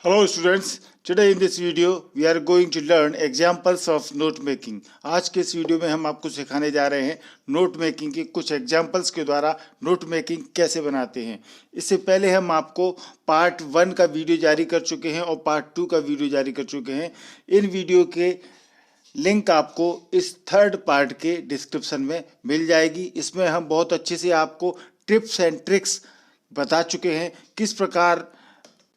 Hello students, today in this video we are going to learn examples of note making। आज के इस video में हम आपको सिखाने जा रहे हैं नोट मेकिंग के कुछ एग्जाम्पल्स के द्वारा नोट मेकिंग कैसे बनाते हैं। इससे पहले हम आपको पार्ट 1 का वीडियो जारी कर चुके हैं और पार्ट 2 का वीडियो जारी कर चुके हैं। इन वीडियो के लिंक आपको इस थर्ड पार्ट के डिस्क्रिप्शन में मिल जाएगी। इसमें हम बहुत अच्छे से आपको टिप्स एंड ट्रिक्स बता चुके हैं, किस प्रकार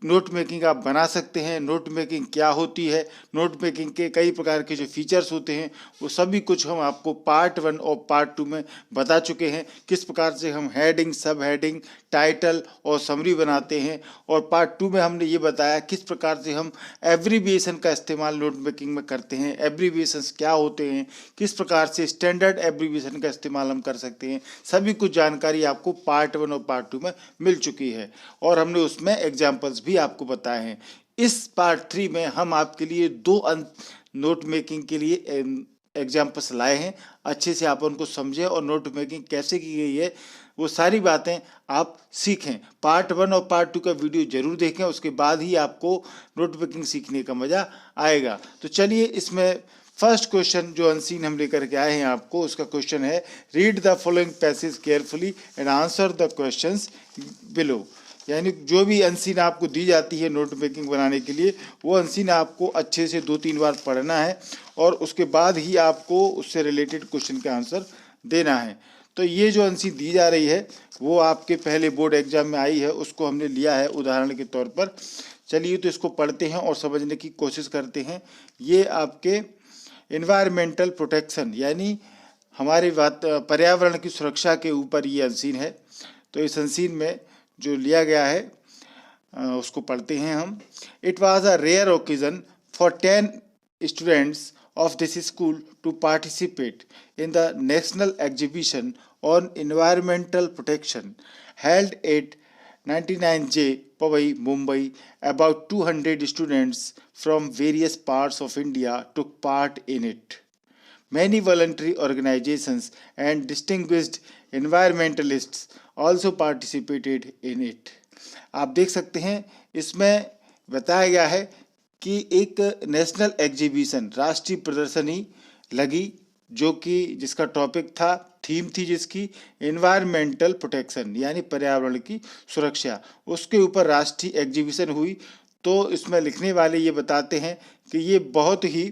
नोट मेकिंग आप बना सकते हैं, नोट मेकिंग क्या होती है, नोट मेकिंग के कई प्रकार के जो फीचर्स होते हैं वो सभी कुछ हम आपको पार्ट 1 और पार्ट 2 में बता चुके हैं। किस प्रकार से हम हेडिंग, सब हेडिंग, टाइटल और समरी बनाते हैं। और पार्ट 2 में हमने ये बताया किस प्रकार से हम एब्रीविएशन का इस्तेमाल नोट मेकिंग में करते हैं, एब्रीविएशंस क्या होते हैं, किस प्रकार से स्टैंडर्ड एब्रीविएशन का इस्तेमाल हम कर सकते हैं। सभी कुछ जानकारी आपको पार्ट 1 और पार्ट 2 में मिल चुकी है और हमने उसमें एग्जाम्पल्स भी आपको बताए हैं। इस पार्ट 3 में हम आपके लिए 2 नोट मेकिंग के लिए एग्जाम्पल्स लाए हैं। अच्छे से आप उनको समझें और नोट मेकिंग कैसे की गई है वो सारी बातें आप सीखें। पार्ट 1 और पार्ट 2 का वीडियो जरूर देखें, उसके बाद ही आपको नोट मेकिंग सीखने का मजा आएगा। तो चलिए, इसमें फर्स्ट क्वेश्चन जो अनसीन हम लेकर के आए हैं आपको, उसका क्वेश्चन है read the following passage carefully and answer the questions below. यानी जो भी अनसीन आपको दी जाती है नोट मेकिंग बनाने के लिए, वो अनसीन आपको अच्छे से 2-3 बार पढ़ना है और उसके बाद ही आपको उससे रिलेटेड क्वेश्चन का आंसर देना है। तो ये जो अनसीन दी जा रही है वो आपके पहले बोर्ड एग्जाम में आई है, उसको हमने लिया है उदाहरण के तौर पर। चलिए तो इसको पढ़ते हैं और समझने की कोशिश करते हैं। ये आपके एनवायरमेंटल प्रोटेक्शन यानी हमारे पर्यावरण की सुरक्षा के ऊपर ये अनसीन है। तो इस अनसीन में जो लिया गया है उसको पढ़ते हैं हम। It was a rare occasion for 10 students of this school to participate in the national exhibition on environmental protection held at 99J Powai, Mumbai. About 200 students from various parts of India took part in it. Many voluntary organizations and distinguished environmentalists also participated in it. आप देख सकते हैं इसमें बताया गया है कि एक नेशनल एग्जीबिशन, राष्ट्रीय प्रदर्शनी लगी, जो कि जिसका टॉपिक था, थीम थी जिसकी एनवायरमेंटल प्रोटेक्शन यानी पर्यावरण की सुरक्षा। उसके ऊपर राष्ट्रीय एग्जीबिशन हुई। तो इसमें लिखने वाले ये बताते हैं कि ये बहुत ही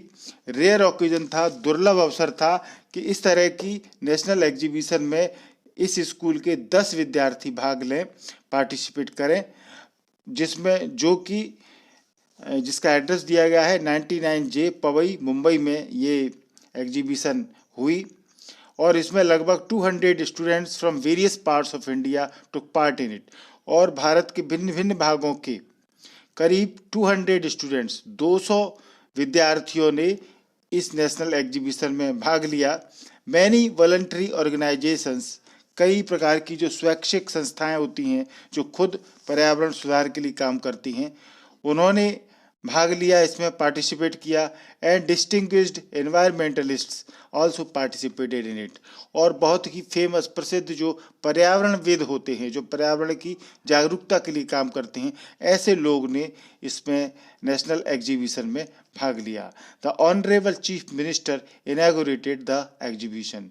रेयर ओकेजन था, दुर्लभ अवसर था कि इस तरह की नेशनल एग्जीबिशन में इस स्कूल के 10 विद्यार्थी भाग लें, पार्टिसिपेट करें, जिसमें जिसका एड्रेस दिया गया है 99J पवई, मुंबई में ये एग्जीबिशन हुई। और इसमें लगभग 200 students from various parts of India took part in it. और भारत के भिन्न भिन्न भागों के करीब 200 स्टूडेंट्स, 200 विद्यार्थियों ने इस नेशनल एग्जीबिशन में भाग लिया। मैनी वॉलंटरी ऑर्गेनाइजेशंस, कई प्रकार की जो स्वैच्छिक संस्थाएं होती हैं जो खुद पर्यावरण सुधार के लिए काम करती हैं, उन्होंने भाग लिया, इसमें पार्टिसिपेट किया। And distinguished environmentalists also participated in it. और बहुत ही फेमस, प्रसिद्ध जो पर्यावरणविद होते हैं, जो पर्यावरण की जागरूकता के लिए काम करते हैं, ऐसे लोग ने इसमें नेशनल एग्जीबिशन में भाग लिया। The honourable chief minister inaugurated the exhibition.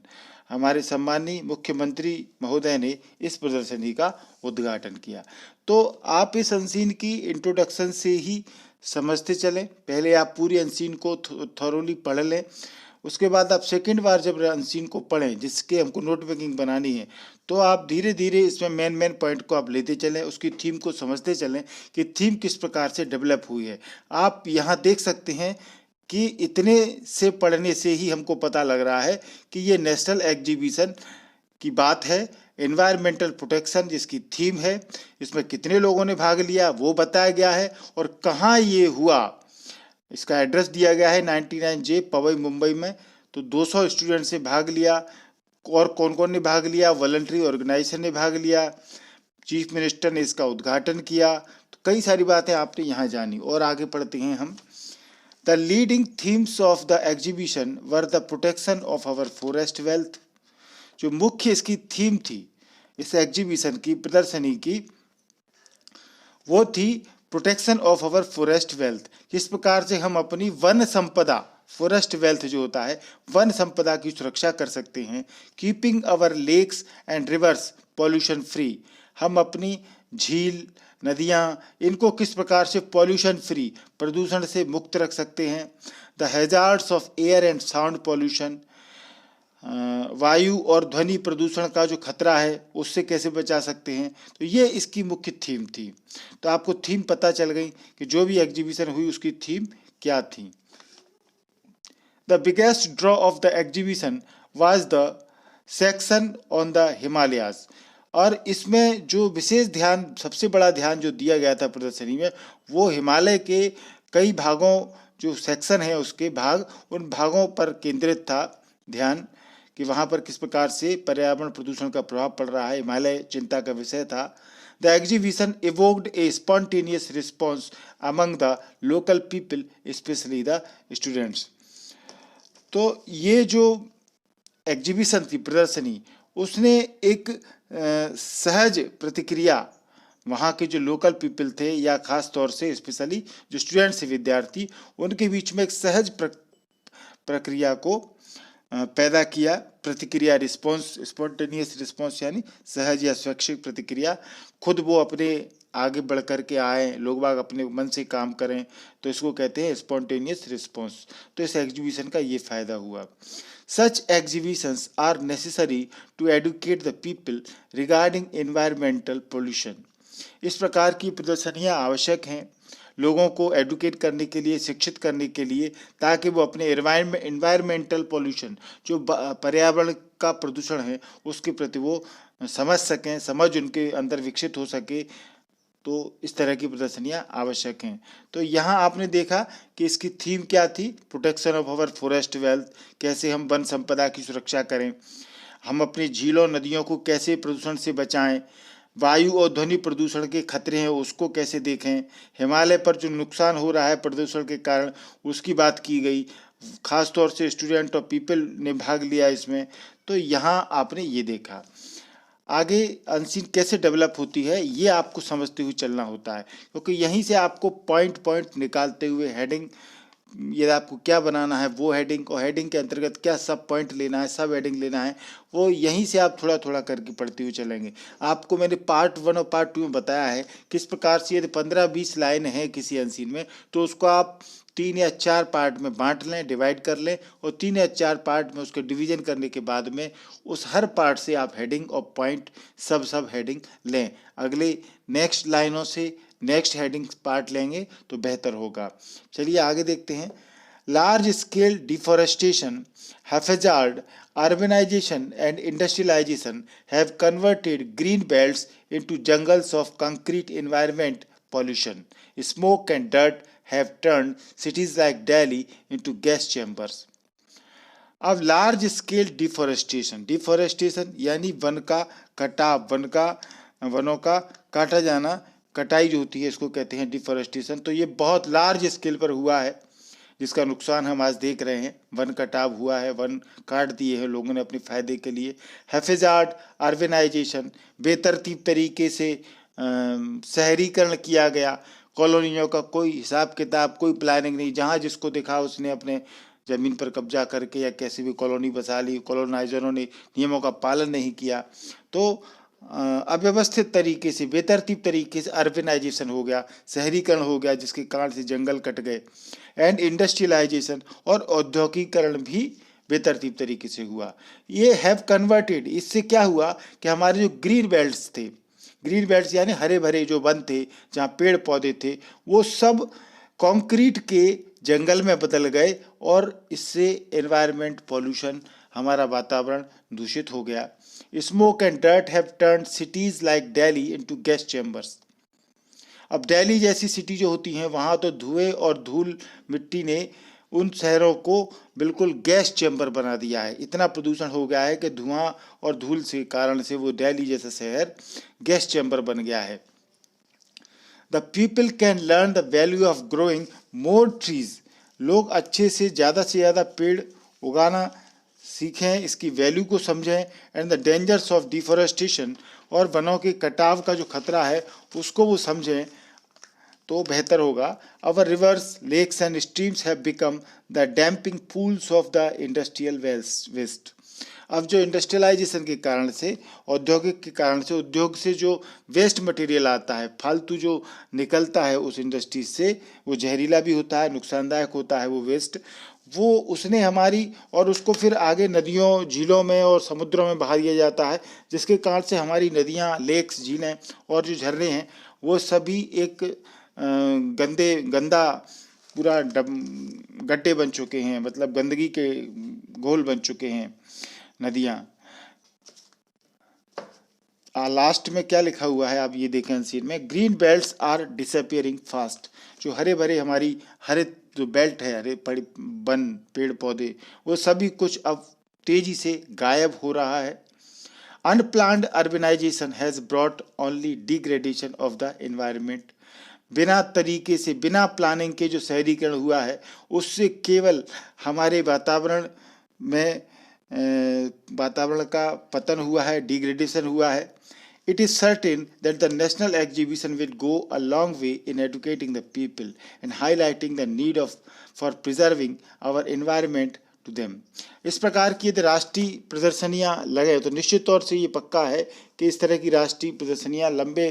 हमारे सम्मानीय मुख्यमंत्री महोदय ने इस प्रदर्शनी का उद्घाटन किया। तो आप इस अनसीन की इंट्रोडक्शन से ही समझते चलें। पहले आप पूरी अनसीन को थॉरोली पढ़ लें, उसके बाद आप सेकंड बार जब अनसीन को पढ़ें, जिसके हमको नोट मेकिंग बनानी है, तो आप धीरे धीरे इसमें मेन पॉइंट को आप लेते चलें, उसकी थीम को समझते चलें कि थीम किस प्रकार से डेवलप हुई है। आप यहाँ देख सकते हैं कि इतने से पढ़ने से ही हमको पता लग रहा है कि ये नेशनल एग्जीबिशन की बात है, एनवायरमेंटल प्रोटेक्शन जिसकी थीम है। इसमें कितने लोगों ने भाग लिया वो बताया गया है और कहाँ ये हुआ, इसका एड्रेस दिया गया है 99J पवई, मुंबई में। तो 200 स्टूडेंट्स ने भाग लिया। और कौन कौन ने भाग लिया? वॉलंटरी ऑर्गेनाइजेशन ने भाग लिया, चीफ मिनिस्टर ने इसका उद्घाटन किया। तो कई सारी बातें आपने यहाँ जानी। और आगे पढ़ते हैं हम। The leading themes of the exhibition were the protection of our forest wealth. जो मुख्य इसकी थीम थी इस एग्जीबिशन की, प्रदर्शनी की, वो थी protection of our forest wealth, किस प्रकार से हम अपनी वन संपदा, फॉरेस्ट वेल्थ जो होता है वन संपदा की सुरक्षा कर सकते हैं। Keeping our lakes and rivers pollution free, हम अपनी झील, नदियाँ, इनको किस प्रकार से पॉल्यूशन फ्री, प्रदूषण से मुक्त रख सकते हैं। The hazards of air and sound pollution, वायु और ध्वनि प्रदूषण का जो खतरा है उससे कैसे बचा सकते हैं। तो ये इसकी मुख्य थीम थी। तो आपको थीम पता चल गई कि जो भी एग्जीबिशन हुई उसकी थीम क्या थी। The biggest draw of the exhibition was the section on the Himalayas, और इसमें जो विशेष ध्यान, सबसे बड़ा ध्यान जो दिया गया था प्रदर्शनी में, वो हिमालय के कई भागों, जो सेक्शन है उसके भाग, उन भागों पर केंद्रित था ध्यान कि वहाँ पर किस प्रकार से पर्यावरण प्रदूषण का प्रभाव पड़ रहा है। हिमालय चिंता का विषय था। The exhibition evoked A spontaneous response among the local people, specially the students. तो ये जो एग्जीबिशन थी, प्रदर्शनी, उसने एक सहज प्रतिक्रिया वहाँ के जो लोकल पीपल थे, या खास तौर से स्पेशली जो स्टूडेंट्स, विद्यार्थी, उनके बीच में एक सहज प्रक्रिया को पैदा किया। प्रतिक्रिया, रिस्पॉन्स, स्पॉन्टेनियस रिस्पॉन्स यानी सहज या स्वैच्छिक प्रतिक्रिया, खुद वो अपने आगे बढ़ कर के आए, लोग बाग अपने मन से काम करें, तो इसको कहते हैं स्पॉन्टेनियस रिस्पॉन्स। तो इस एग्जीबिशन का ये फायदा हुआ। Such exhibitions are necessary to educate the people regarding environmental pollution. इस प्रकार की प्रदर्शनियाँ आवश्यक हैं लोगों को एडुकेट करने के लिए, शिक्षित करने के लिए, ताकि वो अपने एनवायरमेंटल पोल्यूशन, जो पर्यावरण का प्रदूषण है, उसके प्रति वो समझ सकें, समझ उनके अंदर विकसित हो सके। तो इस तरह की प्रदर्शनियाँ आवश्यक हैं। तो यहाँ आपने देखा कि इसकी थीम क्या थी, protection of our forest wealth, कैसे हम वन संपदा की सुरक्षा करें, हम अपनी झीलों, नदियों को कैसे प्रदूषण से बचाएं, वायु और ध्वनि प्रदूषण के खतरे हैं उसको कैसे देखें, हिमालय पर जो नुकसान हो रहा है प्रदूषण के कारण उसकी बात की गई, खास तौर से स्टूडेंट और पीपल ने भाग लिया इसमें। तो यहाँ आपने ये देखा। आगे अनसीन कैसे डेवलप होती है ये आपको समझते हुए चलना होता है, क्योंकि यहीं से आपको पॉइंट पॉइंट निकालते हुए हेडिंग, ये आपको क्या बनाना है वो हेडिंग, और हेडिंग के अंतर्गत क्या सब पॉइंट लेना है, सब हेडिंग लेना है, वो यहीं से आप थोड़ा थोड़ा करके पढ़ते हुए चलेंगे। आपको मैंने पार्ट 1 और पार्ट 2 में बताया है किस प्रकार से यदि 15-20 लाइन है किसी अनसीन में, तो उसको आप 3 या 4 पार्ट में बांट लें, डिवाइड कर लें, और 3 या 4 पार्ट में उसके डिवीजन करने के बाद में उस हर पार्ट से आप हेडिंग और पॉइंट सब हेडिंग लें। अगले नेक्स्ट लाइनों से नेक्स्ट हेडिंग पार्ट लेंगे तो बेहतर होगा। चलिए आगे देखते हैं। Large scale deforestation, haphazard, urbanization and industrialization have converted green belts into jungles of concrete. Environment pollution, smoke and dirt have turned cities like Delhi into gas chambers. अब large scale deforestation, deforestation यानी one का कटाव, वनों का काटा जाना, कटाई जो होती है इसको कहते हैं डिफॉरेस्टेशन। तो ये बहुत लार्ज स्केल पर हुआ है, जिसका नुकसान हम आज देख रहे हैं। वन कटाव हुआ है, वन काट दिए हैं लोगों ने अपने फायदे के लिए। हैफेजार्ड, अर्बनाइजेशन, बेतरतीब तरीके से शहरीकरण किया गया, कॉलोनियों का कोई हिसाब किताब, कोई प्लानिंग नहीं, जहाँ जिसको देखा उसने अपने ज़मीन पर कब्जा करके या कैसी भी कॉलोनी बसा ली। कॉलोनाइजरों ने नियमों का पालन नहीं किया, तो अव्यवस्थित तरीके से, बेतरतीब तरीके से अर्बनाइजेशन हो गया, शहरीकरण हो गया, जिसके कारण से जंगल कट गए। एंड इंडस्ट्रियलाइजेशन, और औद्योगिकरण भी बेतरतीब तरीके से हुआ। ये हैव कन्वर्टेड, इससे क्या हुआ कि हमारे जो ग्रीन बेल्ट्स थे, ग्रीन बेल्ट्स यानी हरे भरे जो वन थे, जहाँ पेड़ पौधे थे, वो सब कंक्रीट के जंगल में बदल गए, और इससे एनवायरनमेंट पॉल्यूशन, हमारा वातावरण दूषित हो गया। Smoke and dirt have turned cities like Delhi into gas chambers. अब दिल्ली जैसी सिटी जो होती हैं, वहाँ तो धुएं और धूल मिट्टी ने उन शहरों को बिल्कुल गैस चैम्बर बना दिया है। इतना प्रदूषण हो गया है कि धुआं और धूल से कारण से वो दिल्ली जैसा शहर गैस चैम्बर बन गया है। The people can learn the value of growing more trees, लोग अच्छे से ज़्यादा पेड़ उगाना सीखें, इसकी वैल्यू को समझें। And the dangers of deforestation, और वनों के कटाव का जो खतरा है उसको वो समझें। तो बेहतर होगा। Our rivers, lakes and streams have become the dumping pools of the industrial waste. अब जो इंडस्ट्रियलाइजेशन के कारण से, औद्योगिक के कारण से, उद्योग से जो वेस्ट मटेरियल आता है, फालतू जो निकलता है उस इंडस्ट्री से, वो जहरीला भी होता है, नुकसानदायक होता है वो वेस्ट, वो उसने हमारी, और उसको फिर आगे नदियों, झीलों में और समुद्रों में बहा दिया जाता है, जिसके कारण से हमारी नदियाँ, लेक्स, झीलें और जो झरने हैं वो सभी एक गंदा पूरा गड्ढे बन चुके हैं, मतलब गंदगी के घोल बन चुके हैं नदियाँ। लास्ट में क्या लिखा हुआ है आप ये देखें आंसर में, green belts are disappearing fast. जो हरे भरे हमारी हरित जो बेल्ट है, हरे वन, पेड़ पौधे, वो सभी कुछ अब तेजी से गायब हो रहा है। Unplanned urbanisation has brought only degradation of the environment. बिना तरीके से, बिना प्लानिंग के जो शहरीकरण हुआ है उससे केवल हमारे वातावरण में वातावरण का पतन हुआ है, डिग्रेडेशन हुआ है। It is certain that the national exhibition will go a long way in educating the people and highlighting the need for preserving our environment to them. इस प्रकार की यदि राष्ट्रीय प्रदर्शनियां लगे तो निश्चित तौर से ये पक्का है कि इस तरह की राष्ट्रीय प्रदर्शनियां लंबे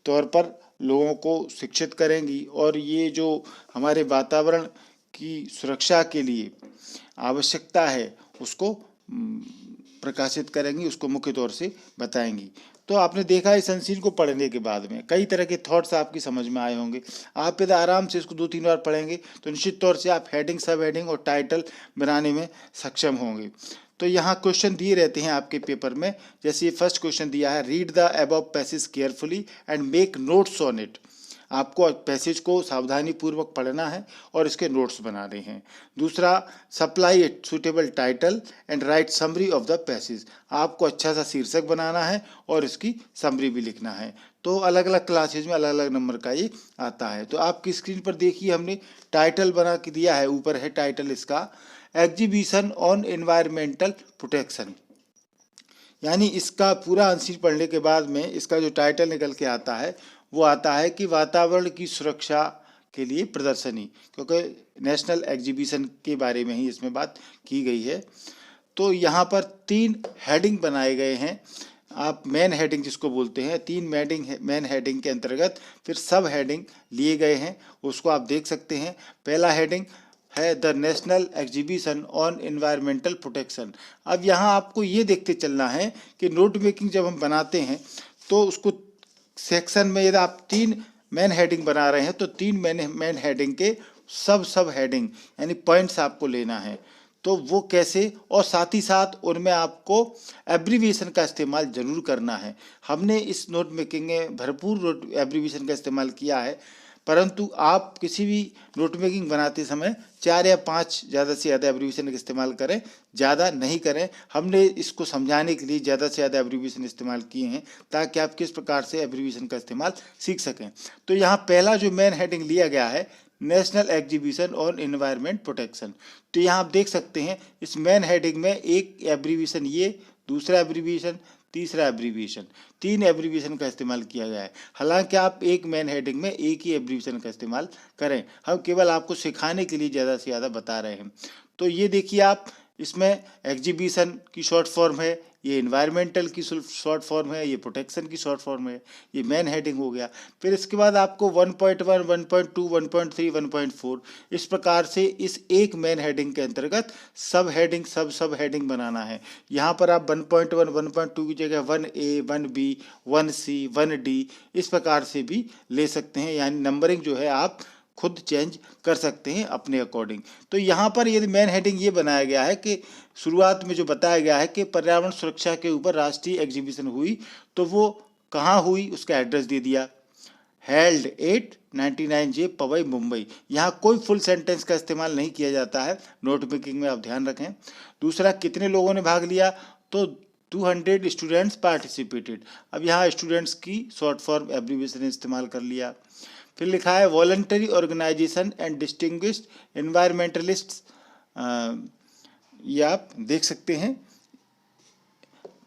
तौर पर लोगों को शिक्षित करेंगी और ये जो हमारे वातावरण की सुरक्षा के लिए आवश्यकता है उसको प्रकाशित करेंगी, उसको मुख्य तौर से बताएंगी। तो आपने देखा इस संसीन को पढ़ने के बाद में कई तरह के थॉट्स आपकी समझ में आए होंगे। आप यदि आराम से इसको 2-3 बार पढ़ेंगे तो निश्चित तौर से आप हेडिंग, सब हेडिंग और टाइटल बनाने में सक्षम होंगे। तो यहाँ क्वेश्चन दिए रहते हैं आपके पेपर में, जैसे ये फर्स्ट क्वेश्चन दिया है, read the above passage carefully and make notes on it. आपको पैसेज को सावधानी पूर्वक पढ़ना है और इसके नोट्स बनाने हैं। दूसरा, supply a suitable title and right summary of the passage. आपको अच्छा सा शीर्षक बनाना है और इसकी समरी भी लिखना है। तो अलग अलग क्लासेज में अलग अलग नंबर का ये आता है। तो आपकी स्क्रीन पर देखिए हमने टाइटल बना के दिया है, ऊपर है टाइटल इसका, एग्जीबिशन ऑन एनवायरमेंटल प्रोटेक्शन। यानी इसका पूरा आंसर पढ़ने के बाद में इसका जो टाइटल निकल के आता है वो आता है कि वातावरण की सुरक्षा के लिए प्रदर्शनी, क्योंकि नेशनल एग्जीबिशन के बारे में ही इसमें बात की गई है। तो यहाँ पर 3 हेडिंग बनाए गए हैं, आप मेन हेडिंग जिसको बोलते हैं, 3 मेन हेडिंग के अंतर्गत फिर सब हेडिंग लिए गए हैं, उसको आप देख सकते हैं। पहला हेडिंग है the national exhibition on environmental protection. अब यहाँ आपको ये देखते चलना है कि नोट मेकिंग जब हम बनाते हैं तो उसको सेक्शन में यदि आप 3 मेन हेडिंग बना रहे हैं तो 3 मेन हेडिंग के सब हेडिंग यानी पॉइंट्स आपको लेना है। तो वो कैसे, और साथ ही साथ उनमें आपको एब्रीविएशन का इस्तेमाल जरूर करना है। हमने इस नोट मेकिंग में भरपूर एब्रीविएशन का इस्तेमाल किया है, परंतु आप किसी भी नोट मेकिंग बनाते समय 4 या 5 ज़्यादा से ज़्यादा एब्रीविएशन का इस्तेमाल करें, ज़्यादा नहीं करें। हमने इसको समझाने के लिए ज़्यादा से ज़्यादा एब्रीविएशन इस्तेमाल किए हैं ताकि आप किस प्रकार से एब्रीविएशन का इस्तेमाल सीख सकें। तो यहाँ पहला जो मेन हेडिंग लिया गया है, national exhibition on environment protection. तो यहाँ आप देख सकते हैं इस मेन हेडिंग में एक एब्रीविएशन ये, दूसरा एब्रीविएशन, तीसरा एब्रीविएशन, 3 एब्रीविएशन का इस्तेमाल किया गया है। हालांकि आप एक मेन हेडिंग में एक ही एब्रीविएशन का इस्तेमाल करें, हम केवल आपको सिखाने के लिए ज़्यादा से ज़्यादा बता रहे हैं। तो ये देखिए आप, इसमें एग्जीबिशन की शॉर्ट फॉर्म है, ये एनवायरमेंटल की शॉर्ट फॉर्म है, ये प्रोटेक्शन की शॉर्ट फॉर्म है, ये मेन हेडिंग हो गया। फिर इसके बाद आपको 1.1, 1.2, 1.3, 1.4 इस प्रकार से इस एक मेन हेडिंग के अंतर्गत सब हेडिंग बनाना है। यहाँ पर आप 1.1, 1.2 की जगह 1A, 1B, 1C, 1D इस प्रकार से भी ले सकते हैं, यानी नंबरिंग जो है आप खुद चेंज कर सकते हैं अपने अकॉर्डिंग। तो यहाँ पर यदि मेन हेडिंग ये बनाया गया है कि शुरुआत में जो बताया गया है कि पर्यावरण सुरक्षा के ऊपर राष्ट्रीय एग्जीबिशन हुई, तो वो कहाँ हुई उसका एड्रेस दे दिया, हेल्ड 899J पवई मुंबई। यहाँ कोई फुल सेंटेंस का इस्तेमाल नहीं किया जाता है, नोट मेकिंग में आप ध्यान रखें। दूसरा, कितने लोगों ने भाग लिया, तो 200 स्टूडेंट्स पार्टिसिपेटेड। अब यहाँ स्टूडेंट्स की शॉर्ट फॉर्म एब्रीविएशन इस्तेमाल कर लिया। फिर लिखा है वॉलंटरी ऑर्गेनाइजेशन एंड डिस्टिंग्विश्ड एनवायरमेंटलिस्ट्स, ये आप देख सकते हैं।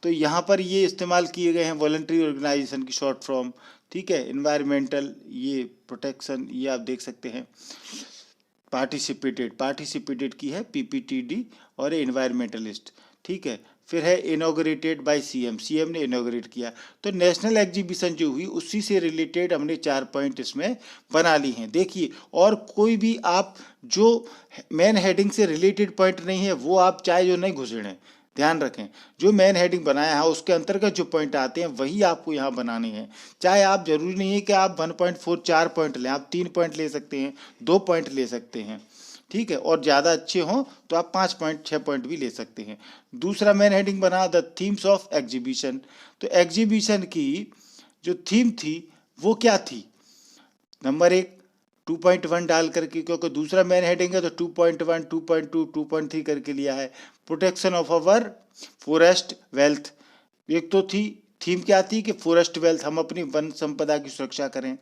तो यहाँ पर ये इस्तेमाल किए गए हैं वॉलंटरी ऑर्गेनाइजेशन की शॉर्ट फॉर्म। ठीक है। इन्वायरमेंटल, ये प्रोटेक्शन, ये आप देख सकते हैं। पार्टिसिपेटेड की है PPTD और इन्वायरमेंटलिस्ट, ठीक है। फिर है इनॉग्रेटेड बाय सीएम ने इनॉग्रेट किया। तो नेशनल एग्जीबिशन जो हुई उसी से रिलेटेड हमने 4 पॉइंट इसमें बना ली हैं। देखिए, और कोई भी आप जो मेन हेडिंग से रिलेटेड पॉइंट नहीं है वो आप चाहे जो नहीं घुसेड़ें, ध्यान रखें। जो मेन हेडिंग बनाया है उसके अंतर्गत जो पॉइंट आते हैं वही आपको यहाँ बनाने हैं। चाहे आप, जरूरी नहीं है कि आप 1.4 4 पॉइंट लें, आप 3 पॉइंट ले सकते हैं, 2 पॉइंट ले सकते हैं, ठीक है। और ज़्यादा अच्छे हों तो आप 5 पॉइंट 6 पॉइंट भी ले सकते हैं। दूसरा मेन हेडिंग बना द थीम्स ऑफ एग्जीबिशन। तो एग्जीबिशन की जो थीम थी वो क्या थी? नंबर 1 2.1 डाल करके, क्योंकि दूसरा मेन हेडिंग है तो 2.1 2.2 2.3 करके लिया है। Protection of our forest wealth, एक तो थी थीम क्या थी कि फॉरेस्ट वेल्थ, हम अपनी वन संपदा की सुरक्षा करें।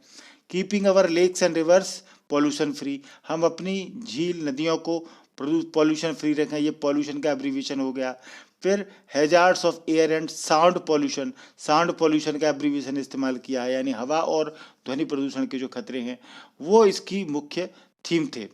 Keeping our lakes and rivers pollution free, हम अपनी झील नदियों को पॉल्यूशन फ्री रखें, ये पॉल्यूशन का एब्रीविएशन हो गया। फिर hazards of air and sound pollution का एब्रीविएशन इस्तेमाल किया है, यानी हवा और ध्वनि प्रदूषण के जो खतरे हैं वो इसकी मुख्य थीम थे।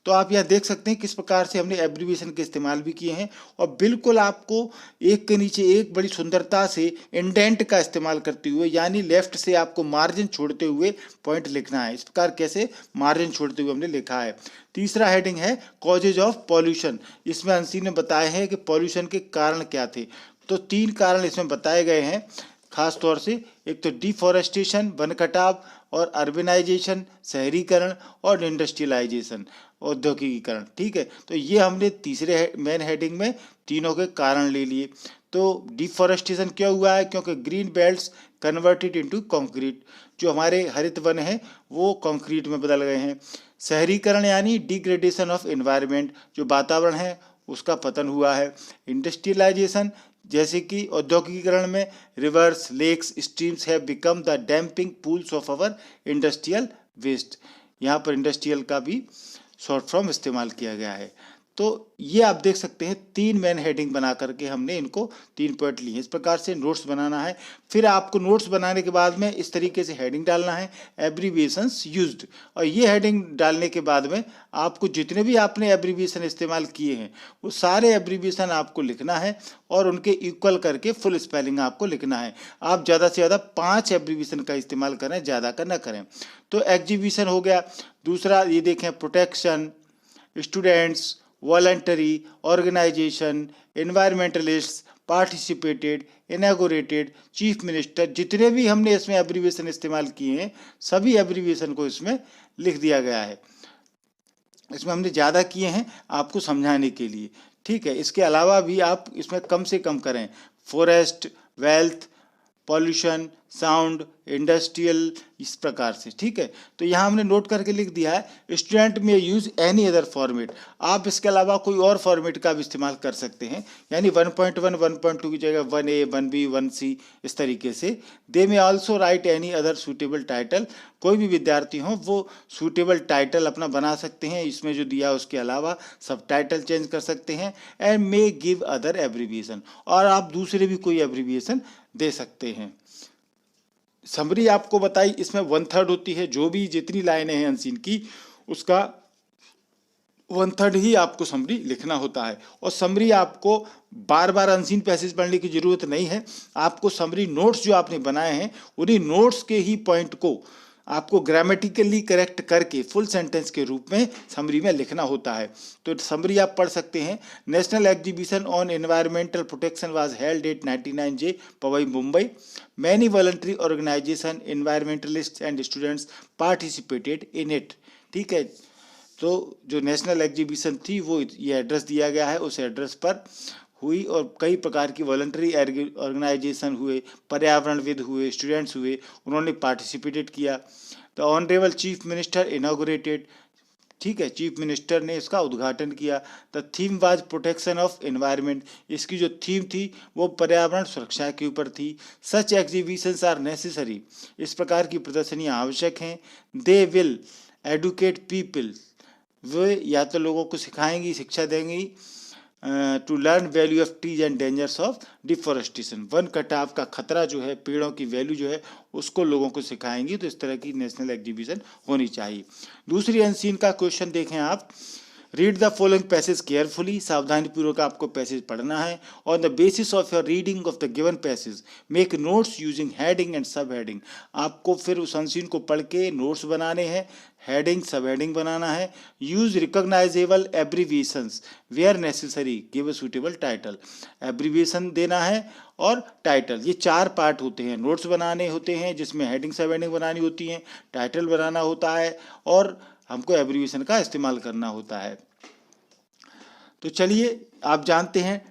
तो आप यहाँ देख सकते हैं किस प्रकार से हमने एब्रीविएशन के इस्तेमाल भी किए हैं, और बिल्कुल आपको एक के नीचे एक बड़ी सुंदरता से इंडेंट का इस्तेमाल करते हुए, यानी लेफ्ट से आपको मार्जिन छोड़ते हुए पॉइंट लिखना है। इस प्रकार कैसे मार्जिन छोड़ते हुए हमने लिखा है। तीसरा हेडिंग है कॉजेज ऑफ पॉल्यूशन। इसमें अंशी ने बताया है कि पॉल्यूशन के कारण क्या थे। तो 3 कारण इसमें बताए गए हैं खास तौर से। एक तो डिफॉरेस्टेशन, वन कटाव, और अर्बनाइजेशन, शहरीकरण, और इंडस्ट्रियलाइजेशन, औद्योगिकीकरण, ठीक है। तो ये हमने तीसरे मेन हेडिंग में तीनों के कारण ले लिए। तो डिफॉरेस्टेशन क्यों हुआ है? क्योंकि green belts converted into concrete, जो हमारे हरित वन हैं वो कंक्रीट में बदल गए हैं। शहरीकरण यानी डिग्रेडेशन ऑफ एनवायरनमेंट, जो वातावरण है उसका पतन हुआ है। इंडस्ट्रियलाइजेशन, जैसे कि औद्योगिकीकरण में rivers, lakes, streams have become the dumping pools of our industrial waste. यहाँ पर इंडस्ट्रियल का भी शॉर्ट फॉर्म इस्तेमाल किया गया है। तो ये आप देख सकते हैं 3 मेन हेडिंग बना करके हमने इनको 3 पॉइंट लिए। इस प्रकार से नोट्स बनाना है। फिर आपको नोट्स बनाने के बाद में इस तरीके से हेडिंग डालना है, एब्रीविएशंस यूज्ड, और ये हेडिंग डालने के बाद में आपको जितने भी आपने एब्रीविएशन इस्तेमाल किए हैं वो सारे एब्रीविएशन आपको लिखना है, और उनके इक्वल करके फुल स्पेलिंग आपको लिखना है। आप ज़्यादा से ज़्यादा 5 एब्रीविएशन का इस्तेमाल करें, ज़्यादा का ना करें। तो एग्जीबिशन हो गया। दूसरा ये देखें, protection, students, voluntary, organisation, environmentalist, participated, inaugurated, chief minister, जितने भी हमने इसमें एब्रीविएशन इस्तेमाल किए हैं सभी एब्रीविएशन को इसमें लिख दिया गया है। इसमें हमने ज़्यादा किए हैं आपको समझाने के लिए, ठीक है। इसके अलावा भी आप इसमें कम से कम करें। Forest, wealth, pollution, sound, industrial, इस प्रकार से, ठीक है। तो यहाँ हमने नोट करके लिख दिया है स्टूडेंट में यूज एनी अदर फॉर्मेट। आप इसके अलावा कोई और फॉर्मेट का भी इस्तेमाल कर सकते हैं, यानी 1.1 1.2 की जगह 1A 1B 1C इस तरीके से। दे में also right any other suitable title, कोई भी विद्यार्थी हो वो सूटेबल टाइटल अपना बना सकते हैं, इसमें जो दिया उसके अलावा सब टाइटल चेंज कर सकते हैं। And may give other abbreviation, और आप दूसरे भी कोई एब्रीविएशन दे सकते हैं। समरी आपको बताई, इसमें 1/3 होती है, जो भी जितनी लाइनें हैं अनसीन की उसका 1/3 ही आपको समरी लिखना होता है। और समरी आपको बार बार अनसीन पैसेज पढ़ने की जरूरत नहीं है। आपको समरी नोट्स जो आपने बनाए हैं उन्हीं नोट्स के ही पॉइंट को आपको ग्रामेटिकली करेक्ट करके फुल सेंटेंस के रूप में समरी में लिखना होता है। तो समरी आप पढ़ सकते हैं। National exhibition on environmental protection was held at 99J Powai Mumbai. Many voluntary organisation, environmentalist and students participated in it, ठीक है। तो जो नेशनल एग्जीबिशन थी वो ये एड्रेस दिया गया है, उस एड्रेस पर हुई, और कई प्रकार की वॉलंटरी ऑर्गेनाइजेशन हुए, पर्यावरणविद हुए, स्टूडेंट्स हुए, उन्होंने पार्टिसिपेटेड किया। The honourable chief minister inaugurated, ठीक है, चीफ मिनिस्टर ने इसका उद्घाटन किया। The theme was protection of environment, इसकी जो थीम थी वो पर्यावरण सुरक्षा के ऊपर थी। सच एग्जीबिशंस आर नेसेसरी, इस प्रकार की प्रदर्शनियाँ आवश्यक हैं। दे विल एडुकेट पीपल, वे या तो लोगों को सिखाएंगी, शिक्षा देंगी, to learn value of trees and dangers of deforestation. वन कटाव का खतरा जो है, पेड़ों की वैल्यू जो है, उसको लोगों को सिखाएंगी। तो इस तरह की नेशनल एग्जीबिशन होनी चाहिए। दूसरी अनसीन का क्वेश्चन देखें आप। Read the following passage carefully, सावधानी पूर्वक आपको पैसेज पढ़ना है। On the basis of your reading of the given passage make notes using heading and सब हेडिंग। आपको फिर उस अनसीन को पढ़ के नोट्स बनाने हैं, हेडिंग सब हेडिंग बनाना है। Use recognisable abbreviations where necessary, give a suitable title. Abbreviation देना है और टाइटल, ये 4 पार्ट होते हैं। नोट्स बनाने होते हैं जिसमें हेडिंग सब हेडिंग बनानी होती हैं, टाइटल बनाना होता है और हमको एब्रीविएशन का इस्तेमाल करना होता है। तो चलिए, आप जानते हैं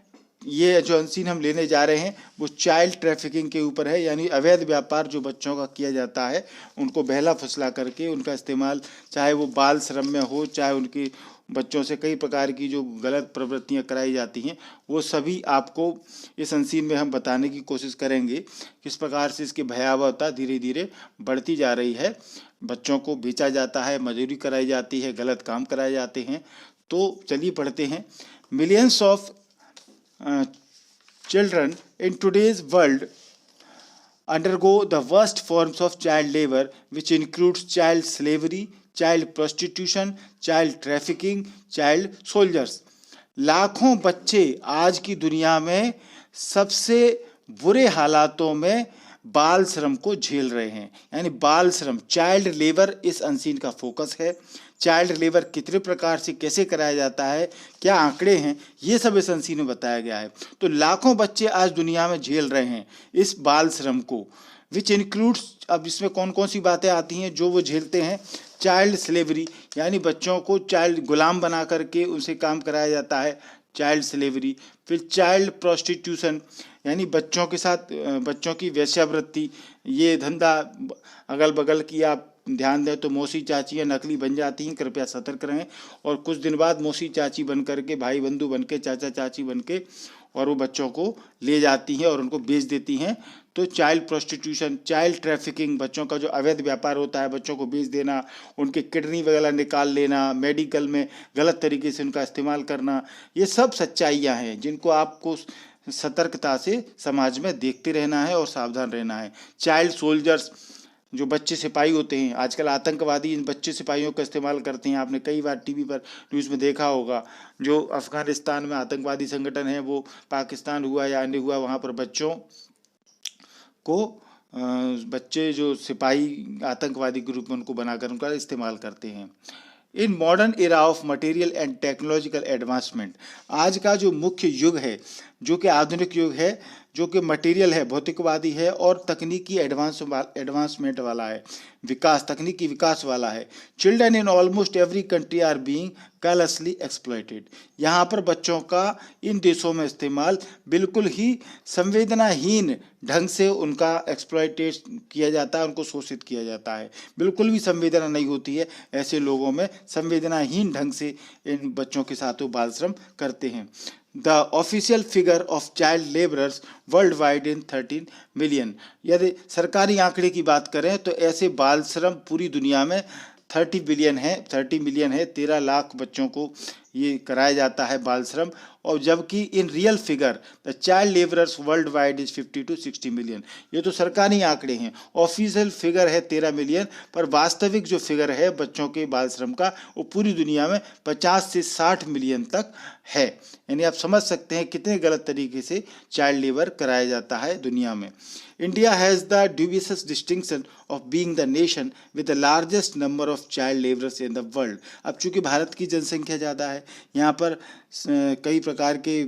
ये जो अनसीन हम लेने जा रहे हैं वो चाइल्ड ट्रैफिकिंग के ऊपर है, यानी अवैध व्यापार जो बच्चों का किया जाता है, उनको बहला फुसला करके उनका इस्तेमाल, चाहे वो बाल श्रम में हो, चाहे उनकी बच्चों से कई प्रकार की जो गलत प्रवृत्तियां कराई जाती हैं, वो सभी आपको इस अनसीन में हम बताने की कोशिश करेंगे। किस प्रकार से इसकी भयावहता धीरे धीरे बढ़ती जा रही है। बच्चों को बेचा जाता है, मजदूरी कराई जाती है, गलत काम कराए जाते हैं। तो चलिए पढ़ते हैं। Millions of children in today's world undergo the worst forms of child labor, which includes child slavery, child prostitution, child trafficking, child soldiers. लाखों बच्चे आज की दुनिया में सबसे बुरे हालातों में बाल श्रम को झेल रहे हैं। यानी बाल श्रम, चाइल्ड लेबर इस अनसीन का फोकस है। चाइल्ड लेबर कितने प्रकार से कैसे कराया जाता है, क्या आंकड़े हैं, ये सब इस अनसीन में बताया गया है। तो लाखों बच्चे आज दुनिया में झेल रहे हैं इस बाल श्रम को, विच इंक्लूड्स, अब इसमें कौन कौन सी बातें आती हैं जो वो झेलते हैं। चाइल्ड स्लेवरी, यानी बच्चों को चाइल्ड गुलाम बना करके उनसे काम कराया जाता है, चाइल्ड स्लेवरी। फिर चाइल्ड प्रोस्टिट्यूशन, यानी बच्चों के साथ बच्चों की वेश्यावृत्ति, ये धंधा अगल बगल की आप ध्यान दें तो मौसी चाचियाँ नकली बन जाती हैं, कृपया सतर्क रहें। और कुछ दिन बाद मौसी चाची बन करके, भाई बंधु बन के, चाचा चाची बन के, और वो बच्चों को ले जाती हैं और उनको बेच देती हैं। तो चाइल्ड प्रोस्टिट्यूशन, चाइल्ड ट्रैफिकिंग, बच्चों का जो अवैध व्यापार होता है, बच्चों को बेच देना, उनके किडनी वगैरह निकाल लेना, मेडिकल में गलत तरीके से उनका इस्तेमाल करना, ये सब सच्चाइयाँ हैं जिनको आपको सतर्कता से समाज में देखते रहना है और सावधान रहना है। चाइल्ड सोल्जर्स, जो बच्चे सिपाही होते हैं, आजकल आतंकवादी इन बच्चे सिपाहियों का इस्तेमाल करते हैं। आपने कई बार टीवी पर न्यूज़ में देखा होगा, जो अफगानिस्तान में आतंकवादी संगठन है, वो पाकिस्तान हुआ या अन्य हुआ, वहाँ पर बच्चों को बच्चे जो सिपाही आतंकवादी के रूप में उनको बनाकर उनका इस्तेमाल करते हैं। In modern era of material and technological advancement, आज का जो मुख्य युग है, जो कि आधुनिक युग है, जो कि मटेरियल है, भौतिकवादी है और तकनीकी एडवांसमेंट वाला है, विकास, तकनीकी विकास वाला है। Children in almost every country are being callously exploited, यहाँ पर बच्चों का इन देशों में इस्तेमाल बिल्कुल ही संवेदनाहीन ढंग से उनका एक्सप्लॉइटेट किया जाता है, उनको शोषित किया जाता है। बिल्कुल भी संवेदना नहीं होती है ऐसे लोगों में, संवेदनाहीन ढंग से इन बच्चों के साथ वो बाल श्रम करते हैं। The official figure of child laborers worldwide in 13 million, यदि सरकारी आंकड़े की बात करें तो ऐसे बाल श्रम पूरी दुनिया में 30 मिलियन है, 13 लाख बच्चों को ये कराया जाता है बाल श्रम। और जबकि in real figure the child labourers world wide is 50 to 60 million. ये तो सरकारी आंकड़े हैं, ऑफिशियल फिगर है 13 मिलियन, पर वास्तविक जो फिगर है बच्चों के बाल श्रम का वो पूरी दुनिया में 50 से 60 मिलियन तक है। यानी आप समझ सकते हैं कितने गलत तरीके से चाइल्ड लेबर कराया जाता है दुनिया में। India has the dubious distinction of being the nation with the largest number of child laborers in the world। अब चूंकि भारत की जनसंख्या ज़्यादा है, यहाँ पर कई प्रकार के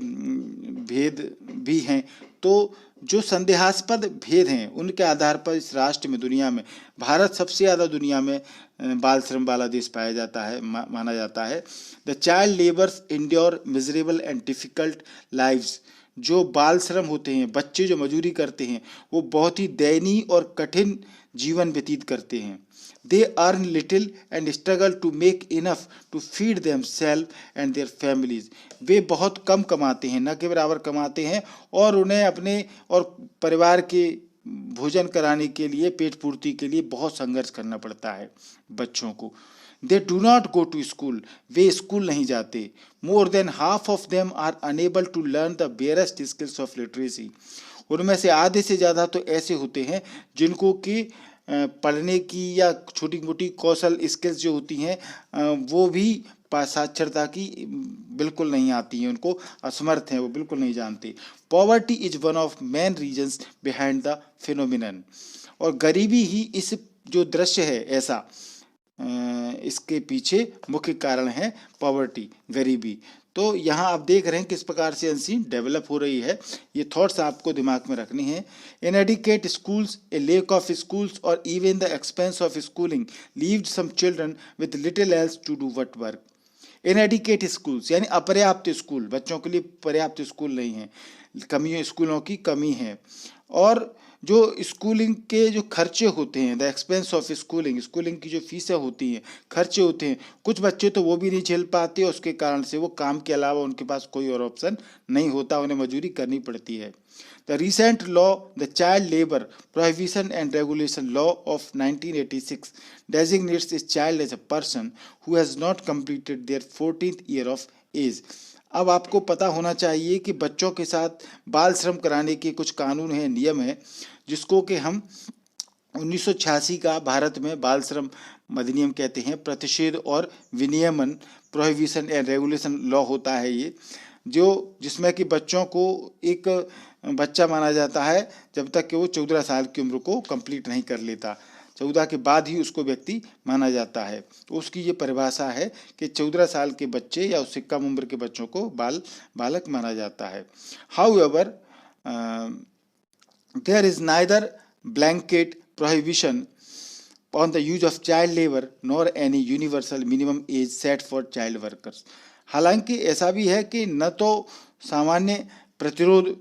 भेद भी हैं, तो जो संदेहास्पद भेद हैं उनके आधार पर इस राष्ट्र में, दुनिया में भारत सबसे ज़्यादा दुनिया में बाल श्रम वाला देश पाया जाता है, माना जाता है। The child labours endure miserable and difficult lives, जो बाल श्रम होते हैं, बच्चे जो मजदूरी करते हैं, वो बहुत ही दयनीय और कठिन जीवन व्यतीत करते हैं। They earn little and struggle to make enough to feed themselves and their families, वे बहुत कम कमाते हैं, न के बराबर कमाते हैं, और उन्हें अपने और परिवार के भोजन कराने के लिए, पेट पूर्ति के लिए बहुत संघर्ष करना पड़ता है बच्चों को। They do not go to school, वे स्कूल नहीं जाते। More than half of them are unable to learn the barest skills of literacy, उनमें से आधे से ज़्यादा तो ऐसे होते हैं जिनको कि पढ़ने की या छोटी मोटी कौशल स्किल्स जो होती हैं वो भी साक्षरता की बिल्कुल नहीं आती हैं, उनको असमर्थ हैं, वो बिल्कुल नहीं जानते। Poverty is one of main regions behind the phenomenon, और गरीबी ही इस जो दृश्य है ऐसा इसके पीछे मुख्य कारण है पॉवर्टी, गरीबी। तो यहाँ आप देख रहे हैं किस प्रकार से अनसीन डेवलप हो रही है, ये थॉट्स आपको दिमाग में रखनी है। Inadequate schools, a lack of schools और even the expense of schooling leaved some children with little else to do but work. Inadequate schools यानी अपर्याप्त स्कूल, बच्चों के लिए पर्याप्त स्कूल नहीं है, कमी स्कूलों की कमी है। और जो स्कूलिंग के जो खर्चे होते हैं, the expense of schooling, schooling की जो फीसें होती हैं, खर्चे होते हैं, कुछ बच्चे तो वो भी नहीं झेल पाते, उसके कारण से वो काम के अलावा उनके पास कोई और ऑप्शन नहीं होता, उन्हें मजदूरी करनी पड़ती है। The recent law, the child labour prohibition and regulation law of 1986 designates a child as a person who has not completed their 14th year of age। अब आपको पता होना चाहिए कि बच्चों के साथ बाल श्रम कराने के कुछ कानून हैं, नियम है, जिसको कि हम 1986 का भारत में बाल श्रम अधिनियम कहते हैं। प्रतिषेध और विनियमन, प्रोहिबिशन एंड रेगुलेशन लॉ होता है ये, जो जिसमें कि बच्चों को एक बच्चा माना जाता है जब तक कि वो 14 साल की उम्र को कंप्लीट नहीं कर लेता, 14 के बाद ही उसको व्यक्ति माना जाता है। तो उसकी ये परिभाषा है कि 14 साल के बच्चे या उससे कम उम्र के बच्चों को बालक माना जाता है। However there is neither blanket prohibition on the use of child labour nor any universal minimum age set for child workers. हालांकि ऐसा भी है कि न तो सामान्य प्रतिरोध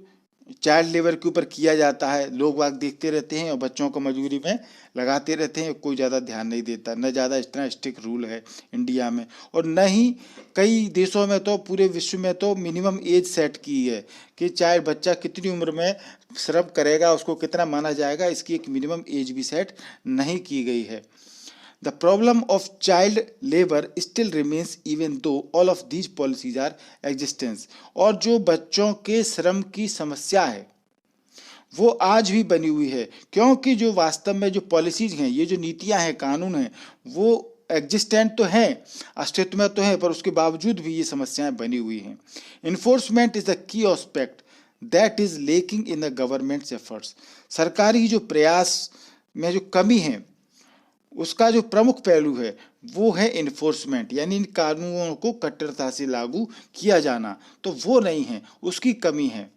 चाइल्ड लेबर के ऊपर किया जाता है, लोग वाग देखते रहते हैं और बच्चों को मजबूरी में लगाते रहते हैं, कोई ज़्यादा ध्यान नहीं देता, न ज़्यादा इतना स्ट्रिक्ट रूल है इंडिया में, और न ही कई देशों में तो पूरे विश्व में तो मिनिमम एज सेट की है कि चाहे बच्चा कितनी उम्र में श्रम करेगा, उसको कितना माना जाएगा, इसकी एक मिनिमम एज भी सेट नहीं की गई है। The problem of child labor still remains even though all of these policies are existence। और जो बच्चों के श्रम की समस्या है वो आज भी बनी हुई है, क्योंकि जो वास्तव में जो पॉलिसीज हैं, ये जो नीतियां हैं, कानून हैं, वो एग्जिस्टेंट तो हैं, अस्तित्व में तो हैं, पर उसके बावजूद भी ये समस्याएं बनी हुई हैं। Enforcement is the key aspect that is lacking in the governments efforts. सरकारी जो प्रयास में जो कमी है उसका जो प्रमुख पहलू है वो है इन्फोर्समेंट, यानी इन कानूनों को कट्टरता से लागू किया जाना, तो वो नहीं है, उसकी कमी है।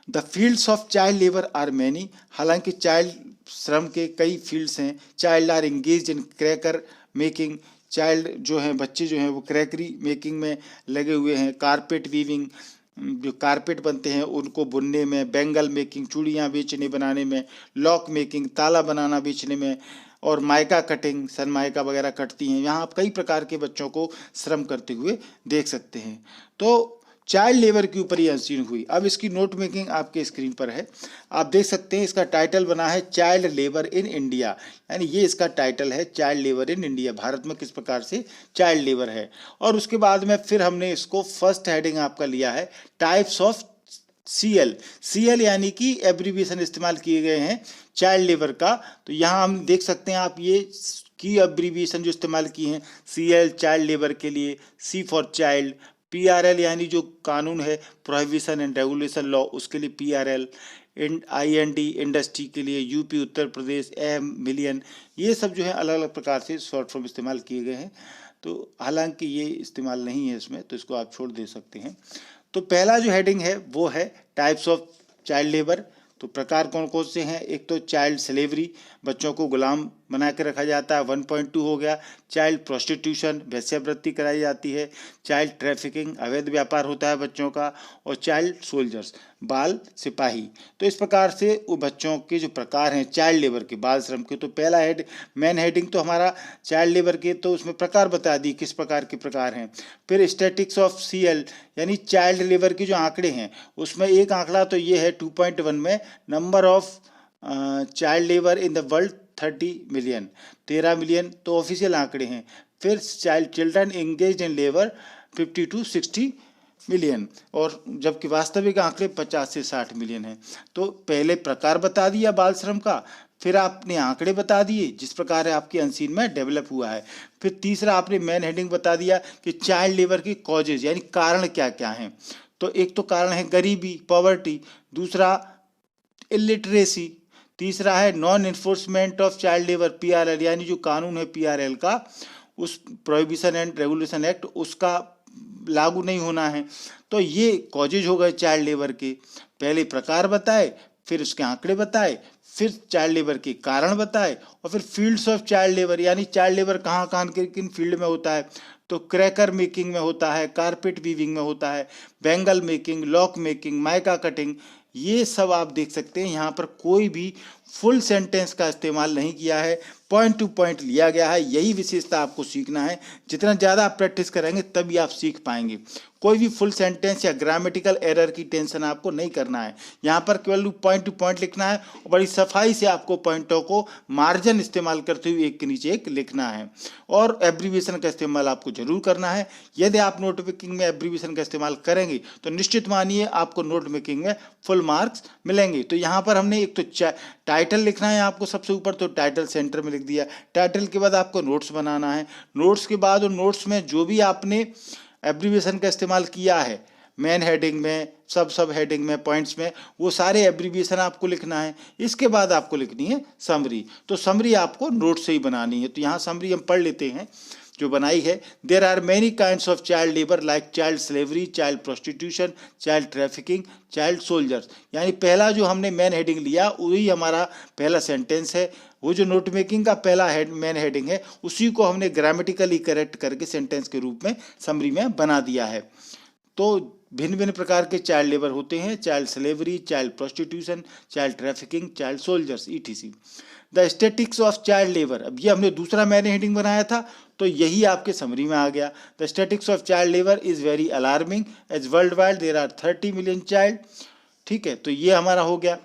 The fields of child labour are many, हालांकि चाइल्ड श्रम के कई फील्ड्स हैं। Child are engage in cracker making, child जो हैं, बच्चे जो हैं वो क्रैकरी मेकिंग में लगे हुए हैं। कारपेट वीविंग, जो कारपेट बनते हैं उनको बुनने में, बैंगल मेकिंग, चूड़ियाँ बेचने बनाने में, लॉक मेकिंग, ताला बनाना बेचने में, और माइका कटिंग, सनमाइका वगैरह कटती हैं। यहाँ आप कई प्रकार के बच्चों को श्रम करते हुए देख सकते हैं। तो चाइल्ड लेबर के ऊपर ये अनसीन हुई। अब इसकी नोट मेकिंग आपके स्क्रीन पर है, आप देख सकते हैं। इसका टाइटल बना है चाइल्ड लेबर इन इंडिया, यानी ये इसका टाइटल है, child labour in India, Bharat में किस प्रकार से चाइल्ड लेबर है। और उसके बाद में फिर हमने इसको फर्स्ट हेडिंग आपका लिया है टाइप्स ऑफ CL यानी कि एब्रीविएशन इस्तेमाल किए गए हैं चाइल्ड लेबर का। तो यहाँ हम देख सकते हैं आप ये की एब्रीविएशन जो इस्तेमाल की हैं, CL चाइल्ड लेबर के लिए, C फॉर चाइल्ड, PRL यानी जो कानून है प्रोहिबिशन एंड रेगुलेशन लॉ, उसके लिए PRL, IND इंडस्ट्री के लिए, UP Uttar Pradesh, AM million, ये सब जो है अलग अलग प्रकार से शॉर्ट फॉर्म इस्तेमाल किए गए हैं। तो हालांकि ये इस्तेमाल नहीं है इसमें, तो इसको आप छोड़ दे सकते हैं। तो पहला जो हेडिंग है वो है टाइप्स ऑफ चाइल्ड लेबर। तो प्रकार कौन कौन से हैं? एक तो चाइल्ड स्लेवरी, बच्चों को गुलाम बना के रखा जाता है, 1.2 हो गया। चाइल्ड प्रोस्टिट्यूशन, वेश्यावृत्ति कराई जाती है। चाइल्ड ट्रैफिकिंग, अवैध व्यापार होता है बच्चों का। और चाइल्ड सोल्जर्स, बाल सिपाही। तो इस प्रकार से वो बच्चों के जो प्रकार हैं चाइल्ड लेबर के, बाल श्रम के, तो पहला मेन हेडिंग तो हमारा चाइल्ड लेबर के, तो उसमें प्रकार बता दी किस प्रकार के प्रकार हैं। फिर स्टैटिस्टिक्स ऑफ CL यानी चाइल्ड लेबर के जो आंकड़े हैं, उसमें एक आंकड़ा तो ये है 2.1 में, number of child labour in the world 30 million, 13 million तो ऑफिशियल आंकड़े हैं। फिर children engaged in labour 50 to 60 million, और जबकि वास्तविक आंकड़े 50 से 60 मिलियन हैं। तो पहले प्रकार बता दिया बाल श्रम का, फिर आपने आंकड़े बता दिए जिस प्रकार है आपकी अनसीन में डेवलप हुआ है। फिर तीसरा आपने मेन हेडिंग बता दिया कि चाइल्ड लेबर की कॉजेज यानी कारण क्या क्या हैं। तो एक तो कारण है गरीबी, पॉवर्टी, दूसरा इलिटरेसी, तीसरा है non enforcement of child labour PRL यानी जो कानून है PRL का, उस प्रोहिबिशन एंड रेगुलेशन एक्ट उसका लागू नहीं होना है। तो ये कॉजेज हो गए चाइल्ड लेबर के। पहले प्रकार बताए, फिर उसके आंकड़े बताए, फिर चाइल्ड लेबर के कारण बताए, और फिर फील्ड्स ऑफ चाइल्ड लेबर यानी चाइल्ड लेबर कहाँ कहाँ किन फील्ड में होता है। तो क्रैकर मेकिंग में होता है, कारपेट वीविंग में होता है, bangle making, lock making, mica cutting, ये सब आप देख सकते हैं। यहाँ पर कोई भी फुल सेंटेंस का इस्तेमाल नहीं किया है, पॉइंट टू पॉइंट लिया गया है। यही विशेषता आपको सीखना है। जितना ज़्यादा आप प्रैक्टिस करेंगे तभी आप सीख पाएंगे। कोई भी फुल सेंटेंस या ग्रामेटिकल एरर की टेंशन आपको नहीं करना है। यहाँ पर केवल पॉइंट टू पॉइंट लिखना है और बड़ी सफाई से आपको पॉइंटों को मार्जिन इस्तेमाल करते हुए एक के नीचे एक लिखना है, और एब्रीविएशन का इस्तेमाल आपको जरूर करना है। यदि आप नोट मेकिंग में एब्रीविएशन का इस्तेमाल करेंगे तो निश्चित मानिए आपको नोट मेकिंग में फुल मार्क्स मिलेंगे। तो यहाँ पर हमने एक तो टाइटल लिखना है आपको सबसे ऊपर, तो टाइटल सेंटर में लिख दिया। टाइटल के बाद आपको नोट्स बनाना है। नोट्स के बाद और नोट्स में जो भी आपने एब्रीविएशन का इस्तेमाल किया है, मेन हेडिंग में, सब हेडिंग में, पॉइंट्स में, वो सारे एब्रीविएशन आपको लिखना है। इसके बाद आपको लिखनी है समरी। तो समरी आपको नोट से ही बनानी है। तो यहाँ समरी हम पढ़ लेते हैं जो बनाई है। There are many kinds of child labour like child slavery, child prostitution, child trafficking, child soldiers. यानी पहला जो हमने मेन हेडिंग लिया वही हमारा पहला सेंटेंस है। वो जो नोट मेकिंग का पहला मेन हेडिंग है उसी को हमने ग्रामेटिकली करेक्ट करके सेंटेंस के रूप में समरी में बना दिया है। तो भिन्न भिन्न प्रकार के चाइल्ड लेबर होते हैं, child slavery, child prostitution, child trafficking, child soldiers, etc। The statistics of child labour, अब ये हमने दूसरा मैंने हेडिंग बनाया था तो यही आपके समरी में आ गया। The statistics of child labour is very alarming as world wide there are 30 million child. ठीक है, तो ये हमारा हो गया।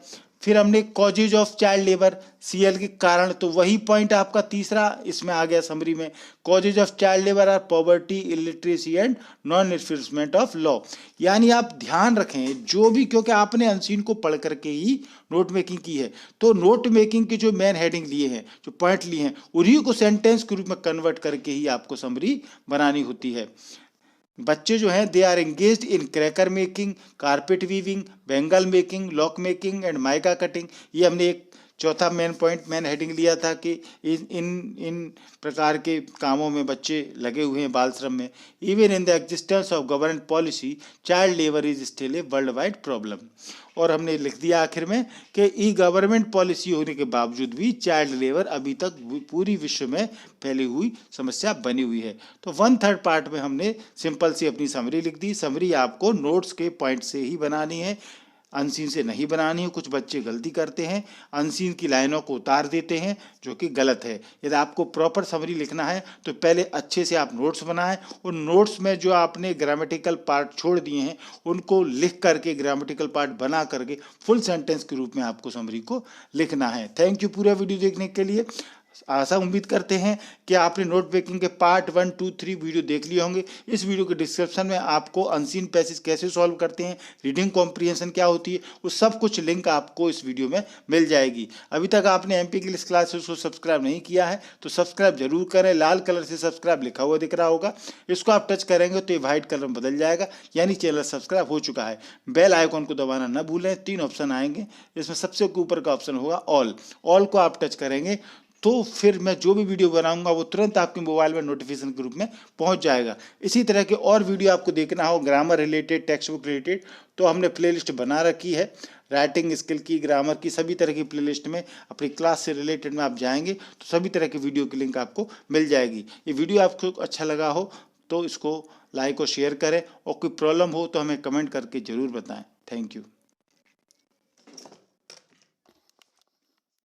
फिर हमने causes of child labour, CL के कारण, तो वही पॉइंट आपका तीसरा इसमें आ गया समरी में। Causes of child labour are poverty, illiteracy and non enforcement of law. यानी आप ध्यान रखें जो भी, क्योंकि आपने अनसीन को पढ़ करके ही नोट मेकिंग की है, तो नोट मेकिंग के जो मेन हेडिंग लिए हैं, जो पॉइंट लिए हैं, उन्हीं को सेंटेंस के रूप में कन्वर्ट करके ही आपको समरी बनानी होती है। बच्चे जो हैं they are engaged in cracker making, carpet weaving, bangle making, lock making and mica cutting. ये हमने एक चौथा मेन हेडिंग लिया था कि इन प्रकार के कामों में बच्चे लगे हुए हैं बाल श्रम में। Even in the existence of government policy child labour is still a world wide problem. और हमने लिख दिया आखिर में कि ई गवर्नमेंट पॉलिसी होने के बावजूद भी चाइल्ड लेबर अभी तक पूरी विश्व में फैली हुई समस्या बनी हुई है। तो 1/3 पार्ट में हमने सिंपल सी अपनी समरी लिख दी। समरी आपको नोट्स के पॉइंट से ही बनानी है, अनसीन से नहीं बनानी है। कुछ बच्चे गलती करते हैं, अनसीन की लाइनों को उतार देते हैं जो कि गलत है। यदि आपको प्रॉपर समरी लिखना है तो पहले अच्छे से आप नोट्स बनाएं, और नोट्स में जो आपने ग्रामेटिकल पार्ट छोड़ दिए हैं उनको लिख करके, ग्रामेटिकल पार्ट बना करके फुल सेंटेंस के रूप में आपको समरी को लिखना है। थैंक यू पूरा वीडियो देखने के लिए। आशा उम्मीद करते हैं कि आपने नोट मेकिंग के पार्ट 1, 2, 3 वीडियो देख लिए होंगे। इस वीडियो के डिस्क्रिप्शन में आपको अनसीन पैसेज कैसे सॉल्व करते हैं, रीडिंग कॉम्प्रिहेंशन क्या होती है, वो सब कुछ लिंक आपको इस वीडियो में मिल जाएगी। अभी तक आपने MP इंग्लिश क्लासेस को सब्सक्राइब नहीं किया है तो सब्सक्राइब जरूर करें। लाल कलर से सब्सक्राइब लिखा हुआ दिख रहा होगा, इसको आप टच करेंगे तो ये व्हाइट कलर में बदल जाएगा, यानी चैनल सब्सक्राइब हो चुका है। बेल आइकॉन को दबाना न भूलें। 3 ऑप्शन आएंगे, इसमें सबसे ऊपर का ऑप्शन होगा ऑल को आप टच करेंगे तो फिर मैं जो भी वीडियो बनाऊंगा वो तुरंत आपके मोबाइल में नोटिफिकेशन के रूप में पहुंच जाएगा। इसी तरह के और वीडियो आपको देखना हो grammar related, text book related, तो हमने प्लेलिस्ट बना रखी है। राइटिंग स्किल की, ग्रामर की, सभी तरह की प्लेलिस्ट में अपनी क्लास से रिलेटेड में आप जाएंगे तो सभी तरह की वीडियो की लिंक आपको मिल जाएगी। ये वीडियो आपको अच्छा लगा हो तो इसको लाइक और शेयर करें, और कोई प्रॉब्लम हो तो हमें कमेंट करके ज़रूर बताएं। Thank you.